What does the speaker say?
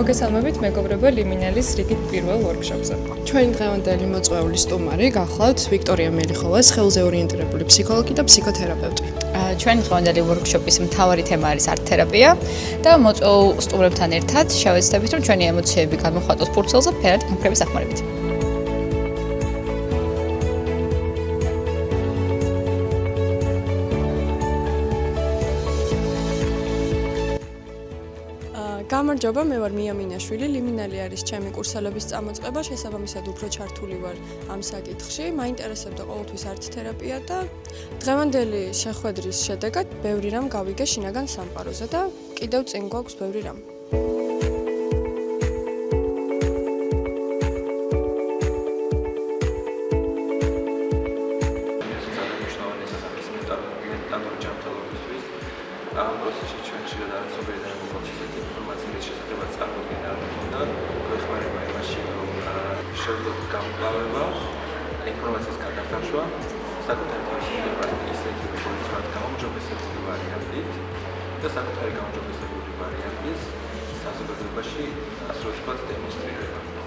მოგესალმებით მეგობრებო ლიმინალის რიგით პირველ ვორქშოპზე. ჩვენი დღევანდელი მოწვეული სტუმარი გახლავთ ვიქტორია მელიხოვას, ხელზე ორიენტირებული ფსიქოლოგი და ფსიქოთერაპევტი. ჩვენი დღევანდელი ვორქშოპის მთავარი თემა არის არტ-თერაპია და მოწვეულ სტუმრებთან ერთად შევეცდებით, რომ ჩვენი ემოციები გამოხატოს ფურცელზე ფერად მომხრების დახმარებით. გამარჯობა, მე ვარ მია მინაშვილი, ლიმინალი არის ჩემი კურსელების წამოწყება, შესაბამისად უფრო ჩართული ვარ ამ საკითხში. მაინტერესებდა ყოველთვის არტ-თერაპია და დღევანდელი შეხვედრის შედეგად ბევრი რამ გავიგე შინაგან სამყაროზე და კიდევ წინ გვაქვს ბევრი რამ. ამ პროცესში ჩვენ ხშირად არასობრიდან მოგვაქვს ინფორმაციის შესაძლებლად წარმოქმნა და გვეხმარება იმაში, რომ შევძლოთ გამკლავება, ინფორმაციის გადახარშვა, საკუთარი თავისუფლებას ისეთი, როგორც მათ გაუმჯობესებული ვარიანტით და საკუთარი გაუმჯობესებული ვარიანტის საზოგადოებაში ასე ვთქვათ დემონსტრირება.